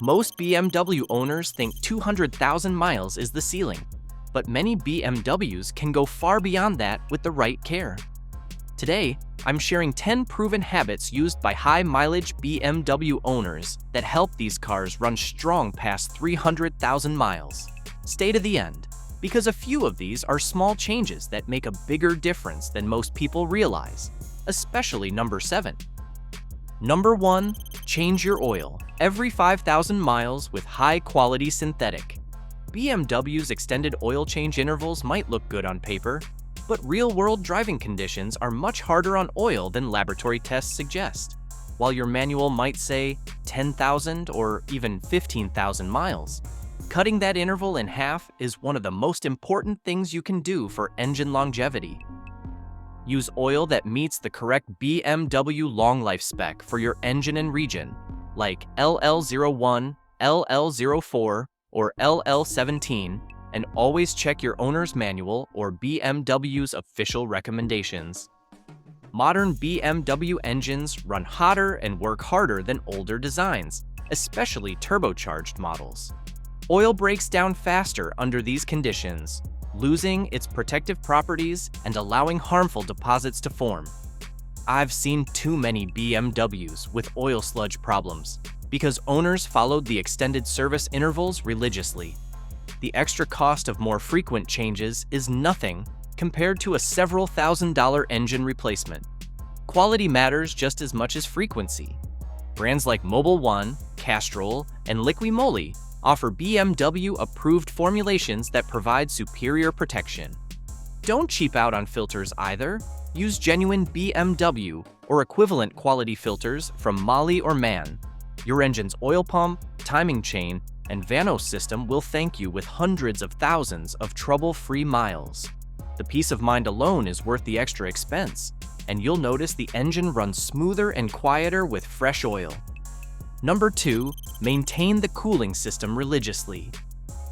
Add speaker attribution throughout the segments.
Speaker 1: Most BMW owners think 200,000 miles is the ceiling, but many BMWs can go far beyond that with the right care. Today, I'm sharing 10 proven habits used by high-mileage BMW owners that help these cars run strong past 300,000 miles. Stay to the end, because a few of these are small changes that make a bigger difference than most people realize, especially number 7. Number 1, change your oil every 5,000 miles with high-quality synthetic. BMW's extended oil change intervals might look good on paper, but real-world driving conditions are much harder on oil than laboratory tests suggest. While your manual might say 10,000 or even 15,000 miles, cutting that interval in half is one of the most important things you can do for engine longevity. Use oil that meets the correct BMW long life spec for your engine and region, like LL01, LL04, or LL17, and always check your owner's manual or BMW's official recommendations. Modern BMW engines run hotter and work harder than older designs, especially turbocharged models. Oil breaks down faster under these conditions, losing its protective properties and allowing harmful deposits to form. I've seen too many BMWs with oil sludge problems because owners followed the extended service intervals religiously. The extra cost of more frequent changes is nothing compared to a several $1,000 engine replacement. Quality matters just as much as frequency. Brands like Mobil 1, Castrol, and Liqui Moly offer BMW-approved formulations that provide superior protection. Don't cheap out on filters either. Use genuine BMW or equivalent quality filters from Moly or MAN. Your engine's oil pump, timing chain, and Vanos system will thank you with hundreds of thousands of trouble-free miles. The peace of mind alone is worth the extra expense, and you'll notice the engine runs smoother and quieter with fresh oil. Number 2, maintain the cooling system religiously.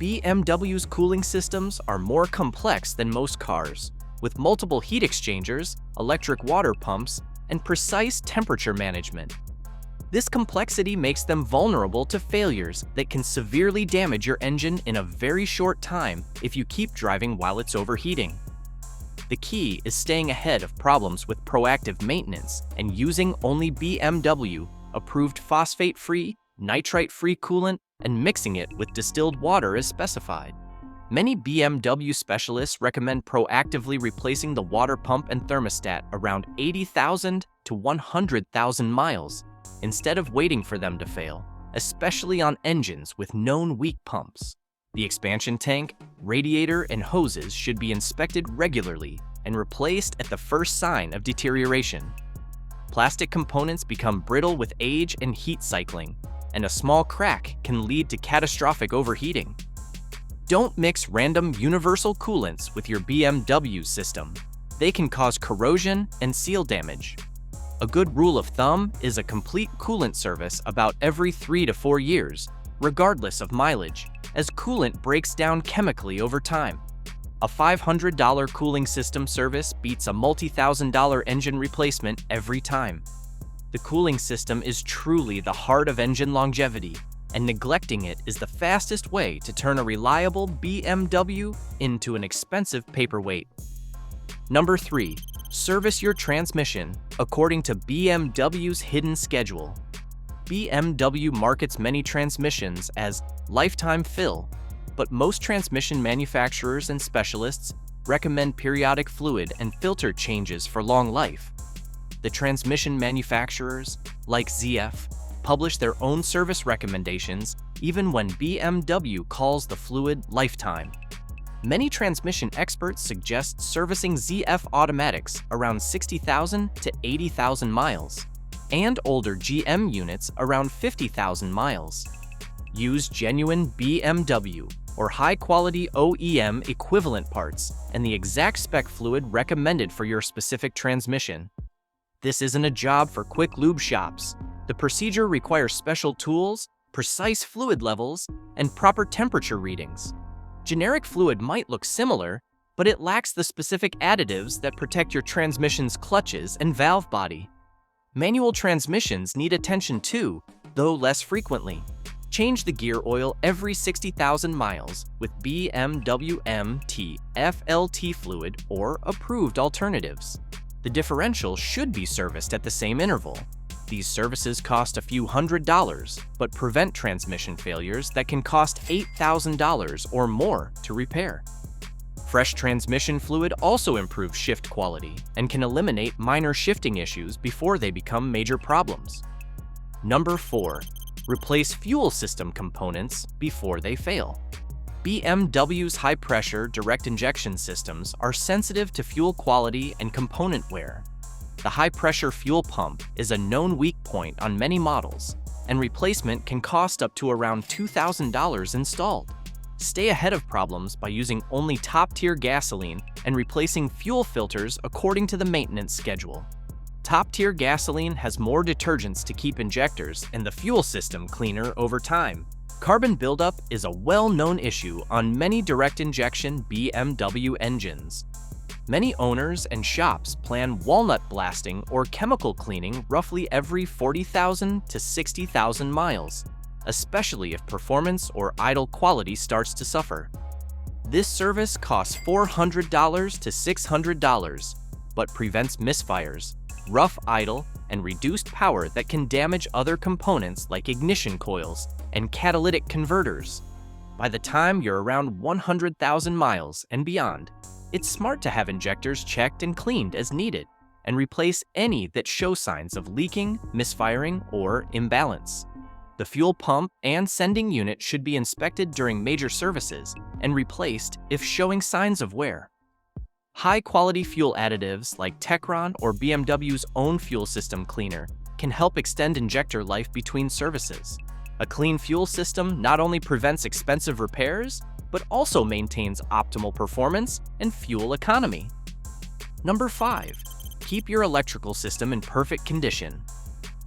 Speaker 1: BMW's cooling systems are more complex than most cars, with multiple heat exchangers, electric water pumps, and precise temperature management. This complexity makes them vulnerable to failures that can severely damage your engine in a very short time if you keep driving while it's overheating. The key is staying ahead of problems with proactive maintenance and using only BMW-approved phosphate-free, nitrite-free coolant and mixing it with distilled water as specified. Many BMW specialists recommend proactively replacing the water pump and thermostat around 80,000 to 100,000 miles, instead of waiting for them to fail, especially on engines with known weak pumps. The expansion tank, radiator, and hoses should be inspected regularly and replaced at the first sign of deterioration. Plastic components become brittle with age and heat cycling, and a small crack can lead to catastrophic overheating. Don't mix random universal coolants with your BMW system. They can cause corrosion and seal damage. A good rule of thumb is a complete coolant service about every 3 to 4 years, regardless of mileage, as coolant breaks down chemically over time. A $500 cooling system service beats a multi-$1,000 engine replacement every time. The cooling system is truly the heart of engine longevity, and neglecting it is the fastest way to turn a reliable BMW into an expensive paperweight. Number 3. Service your transmission according to BMW's hidden schedule. BMW markets many transmissions as lifetime fill, but most transmission manufacturers and specialists recommend periodic fluid and filter changes for long life. The transmission manufacturers, like ZF, publish their own service recommendations even when BMW calls the fluid lifetime. Many transmission experts suggest servicing ZF automatics around 60,000 to 80,000 miles, and older GM units around 50,000 miles. Use genuine BMW or high-quality OEM equivalent parts and the exact spec fluid recommended for your specific transmission. This isn't a job for quick lube shops. The procedure requires special tools, precise fluid levels, and proper temperature readings. Generic fluid might look similar, but it lacks the specific additives that protect your transmission's clutches and valve body. Manual transmissions need attention too, though less frequently. Change the gear oil every 60,000 miles with BMW MT FLT fluid or approved alternatives. The differential should be serviced at the same interval. These services cost a few $100s, but prevent transmission failures that can cost $8,000 or more to repair. Fresh transmission fluid also improves shift quality and can eliminate minor shifting issues before they become major problems. Number 4. Replace fuel system components before they fail. BMW's high-pressure direct injection systems are sensitive to fuel quality and component wear. The high-pressure fuel pump is a known weak point on many models, and replacement can cost up to around $2,000 installed. Stay ahead of problems by using only top-tier gasoline and replacing fuel filters according to the maintenance schedule. Top-tier gasoline has more detergents to keep injectors and the fuel system cleaner over time. Carbon buildup is a well-known issue on many direct injection BMW engines. Many owners and shops plan walnut blasting or chemical cleaning roughly every 40,000 to 60,000 miles, especially if performance or idle quality starts to suffer. This service costs $400 to $600, but prevents misfires, rough idle, and reduced power that can damage other components like ignition coils and catalytic converters. By the time you're around 100,000 miles and beyond, it's smart to have injectors checked and cleaned as needed, and replace any that show signs of leaking, misfiring, or imbalance. The fuel pump and sending unit should be inspected during major services and replaced if showing signs of wear. High-quality fuel additives like Techron or BMW's own fuel system cleaner can help extend injector life between services. A clean fuel system not only prevents expensive repairs, but also maintains optimal performance and fuel economy. Number 5. Keep your electrical system in perfect condition.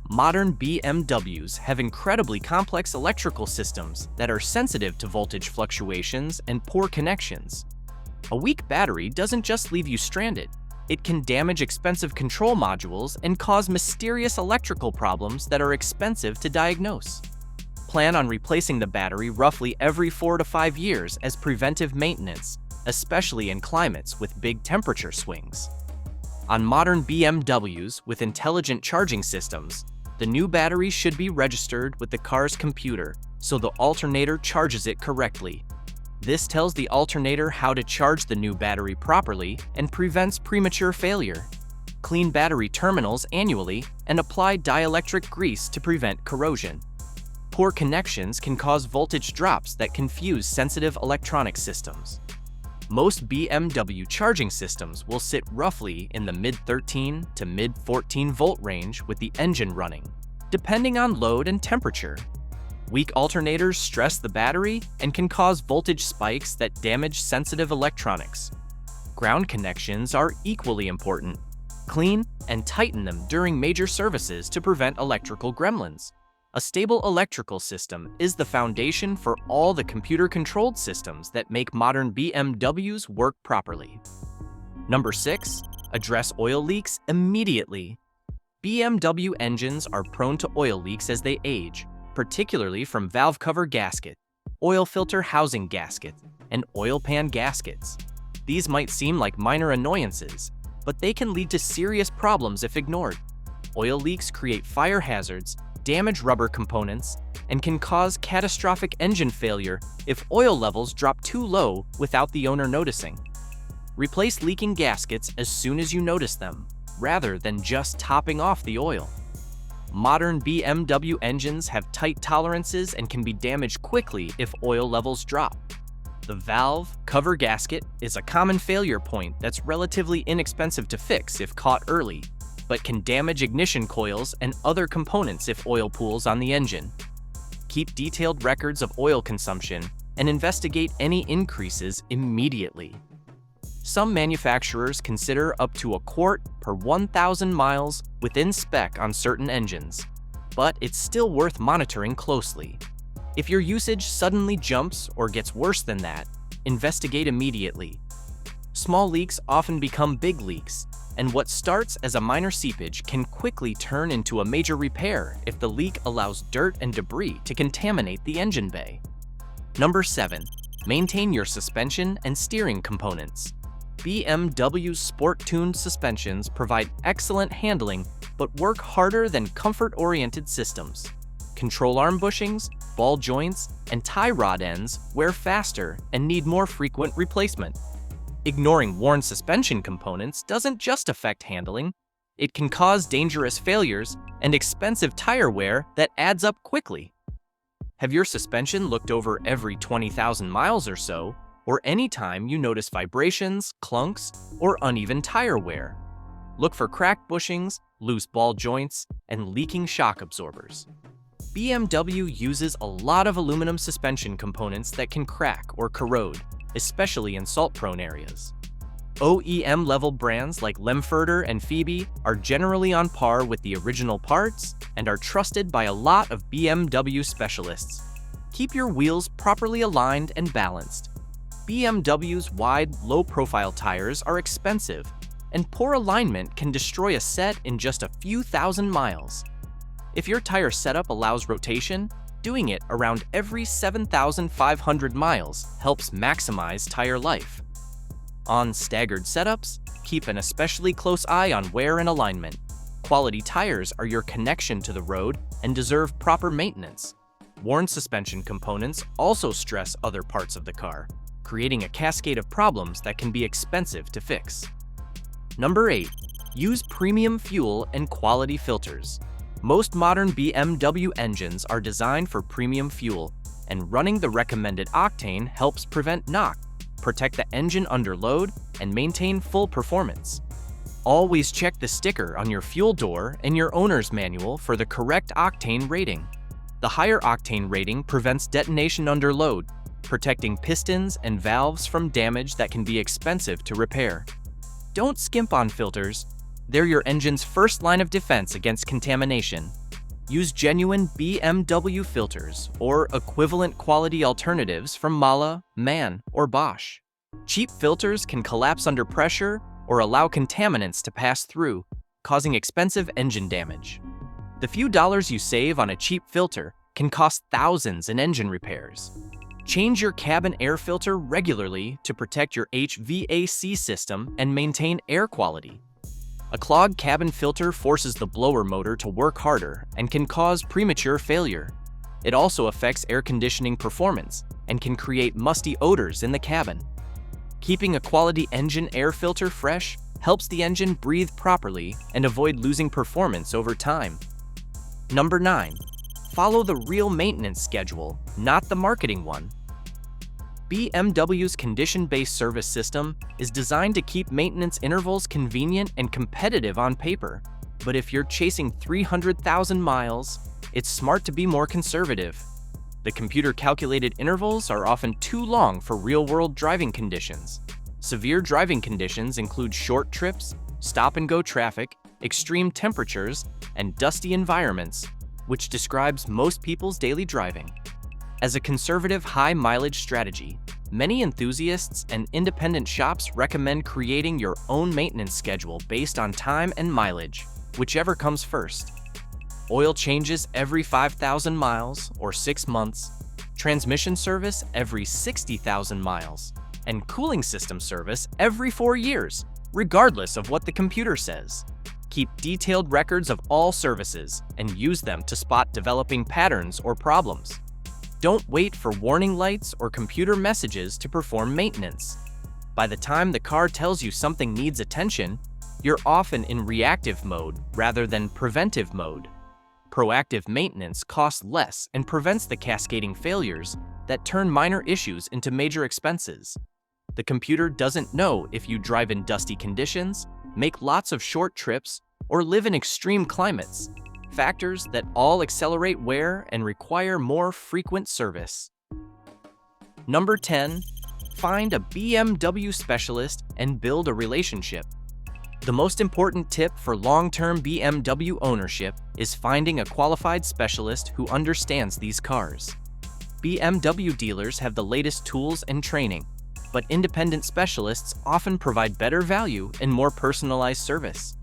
Speaker 1: Modern BMWs have incredibly complex electrical systems that are sensitive to voltage fluctuations and poor connections. A weak battery doesn't just leave you stranded, it can damage expensive control modules and cause mysterious electrical problems that are expensive to diagnose. Plan on replacing the battery roughly every 4 to 5 years as preventive maintenance, especially in climates with big temperature swings. On modern BMWs with intelligent charging systems, the new battery should be registered with the car's computer so the alternator charges it correctly. This tells the alternator how to charge the new battery properly and prevents premature failure. Clean battery terminals annually and apply dielectric grease to prevent corrosion. Poor connections can cause voltage drops that confuse sensitive electronic systems. Most BMW charging systems will sit roughly in the mid-13 to mid-14 volt range with the engine running, depending on load and temperature. Weak alternators stress the battery and can cause voltage spikes that damage sensitive electronics. Ground connections are equally important. Clean and tighten them during major services to prevent electrical gremlins. A stable electrical system is the foundation for all the computer-controlled systems that make modern BMWs work properly. Number 6. Address oil leaks immediately. BMW engines are prone to oil leaks as they age, particularly from valve cover gasket, oil filter housing gasket, and oil pan gaskets. These might seem like minor annoyances, but they can lead to serious problems if ignored. Oil leaks create fire hazards, damage rubber components, and can cause catastrophic engine failure if oil levels drop too low without the owner noticing. Replace leaking gaskets as soon as you notice them, rather than just topping off the oil. Modern BMW engines have tight tolerances and can be damaged quickly if oil levels drop. The valve cover gasket is a common failure point that's relatively inexpensive to fix if caught early, but can damage ignition coils and other components if oil pools on the engine. Keep detailed records of oil consumption and investigate any increases immediately. Some manufacturers consider up to a quart per 1,000 miles within spec on certain engines, but it's still worth monitoring closely. If your usage suddenly jumps or gets worse than that, investigate immediately. Small leaks often become big leaks, and what starts as a minor seepage can quickly turn into a major repair if the leak allows dirt and debris to contaminate the engine bay. Number 7. Maintain your suspension and steering components. BMW's sport-tuned suspensions provide excellent handling but work harder than comfort-oriented systems. Control arm bushings, ball joints, and tie rod ends wear faster and need more frequent replacement. Ignoring worn suspension components doesn't just affect handling, it can cause dangerous failures and expensive tire wear that adds up quickly. Have your suspension looked over every 20,000 miles or so, or anytime you notice vibrations, clunks, or uneven tire wear? Look for cracked bushings, loose ball joints, and leaking shock absorbers. BMW uses a lot of aluminum suspension components that can crack or corrode, especially in salt-prone areas. OEM-level brands like Lemferter and Phoebe are generally on par with the original parts and are trusted by a lot of BMW specialists. Keep your wheels properly aligned and balanced. BMW's wide, low-profile tires are expensive, and poor alignment can destroy a set in just a few thousand miles. If your tire setup allows rotation, doing it around every 7,500 miles helps maximize tire life. On staggered setups, keep an especially close eye on wear and alignment. Quality tires are your connection to the road and deserve proper maintenance. Worn suspension components also stress other parts of the car, creating a cascade of problems that can be expensive to fix. Number 8. Use premium fuel and quality filters. Most modern BMW engines are designed for premium fuel, and running the recommended octane helps prevent knock, protect the engine under load, and maintain full performance. Always check the sticker on your fuel door and your owner's manual for the correct octane rating. The higher octane rating prevents detonation under load, protecting pistons and valves from damage that can be expensive to repair. Don't skimp on filters. They're your engine's first line of defense against contamination. Use genuine BMW filters or equivalent quality alternatives from Mala, Mann, or Bosch. Cheap filters can collapse under pressure or allow contaminants to pass through, causing expensive engine damage. The few dollars you save on a cheap filter can cost thousands in engine repairs. Change your cabin air filter regularly to protect your HVAC system and maintain air quality. A clogged cabin filter forces the blower motor to work harder and can cause premature failure. It also affects air conditioning performance and can create musty odors in the cabin. Keeping a quality engine air filter fresh helps the engine breathe properly and avoid losing performance over time. Number 9. Follow the real maintenance schedule, not the marketing one. BMW's condition-based service system is designed to keep maintenance intervals convenient and competitive on paper. But if you're chasing 300,000 miles, it's smart to be more conservative. The computer-calculated intervals are often too long for real-world driving conditions. Severe driving conditions include short trips, stop-and-go traffic, extreme temperatures, and dusty environments, which describes most people's daily driving. As a conservative high-mileage strategy, many enthusiasts and independent shops recommend creating your own maintenance schedule based on time and mileage, whichever comes first. Oil changes every 5,000 miles or 6 months, transmission service every 60,000 miles, and cooling system service every 4 years, regardless of what the computer says. Keep detailed records of all services and use them to spot developing patterns or problems. Don't wait for warning lights or computer messages to perform maintenance. By the time the car tells you something needs attention, you're often in reactive mode rather than preventive mode. Proactive maintenance costs less and prevents the cascading failures that turn minor issues into major expenses. The computer doesn't know if you drive in dusty conditions, make lots of short trips, or live in extreme climates, factors that all accelerate wear and require more frequent service. Number 10. Find a BMW specialist and build a relationship. The most important tip for long-term BMW ownership is finding a qualified specialist who understands these cars. BMW dealers have the latest tools and training, but independent specialists often provide better value and more personalized service.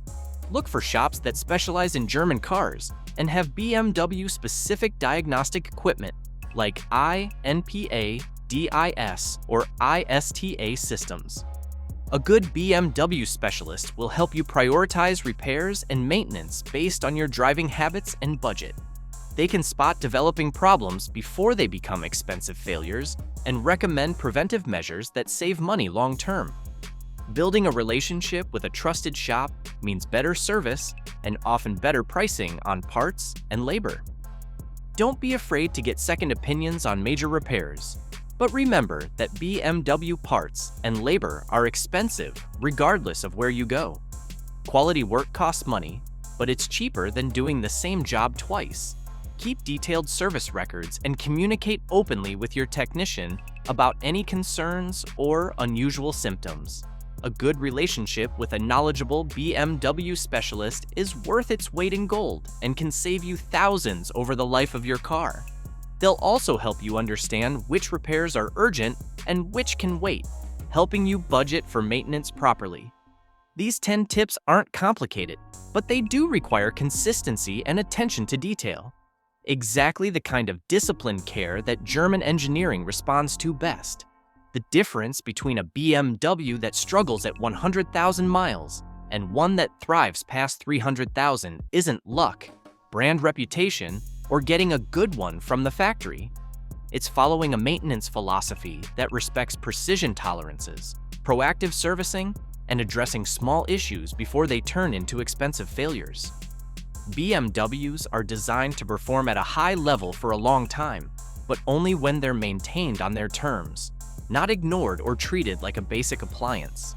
Speaker 1: Look for shops that specialize in German cars and have BMW-specific diagnostic equipment like INPA, DIS, or ISTA systems. A good BMW specialist will help you prioritize repairs and maintenance based on your driving habits and budget. They can spot developing problems before they become expensive failures and recommend preventive measures that save money long-term. Building a relationship with a trusted shop means better service and often better pricing on parts and labor. Don't be afraid to get second opinions on major repairs, but remember that BMW parts and labor are expensive regardless of where you go. Quality work costs money, but it's cheaper than doing the same job twice. Keep detailed service records and communicate openly with your technician about any concerns or unusual symptoms. A good relationship with a knowledgeable BMW specialist is worth its weight in gold and can save you thousands over the life of your car. They'll also help you understand which repairs are urgent and which can wait, helping you budget for maintenance properly. These 10 tips aren't complicated, but they do require consistency and attention to detail. Exactly the kind of disciplined care that German engineering responds to best. The difference between a BMW that struggles at 100,000 miles and one that thrives past 300,000 isn't luck, brand reputation, or getting a good one from the factory. It's following a maintenance philosophy that respects precision tolerances, proactive servicing, and addressing small issues before they turn into expensive failures. BMWs are designed to perform at a high level for a long time, but only when they're maintained on their terms, not ignored or treated like a basic appliance.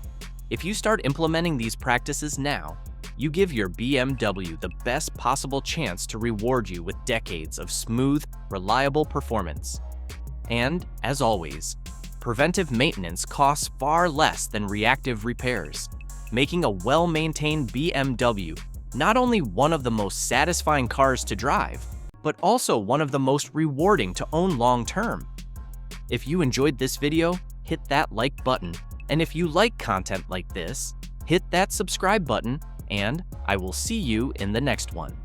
Speaker 1: If you start implementing these practices now, you give your BMW the best possible chance to reward you with decades of smooth, reliable performance. And, as always, preventive maintenance costs far less than reactive repairs, making a well-maintained BMW not only one of the most satisfying cars to drive, but also one of the most rewarding to own long-term. If you enjoyed this video, hit that like button, and if you like content like this, hit that subscribe button, and I will see you in the next one.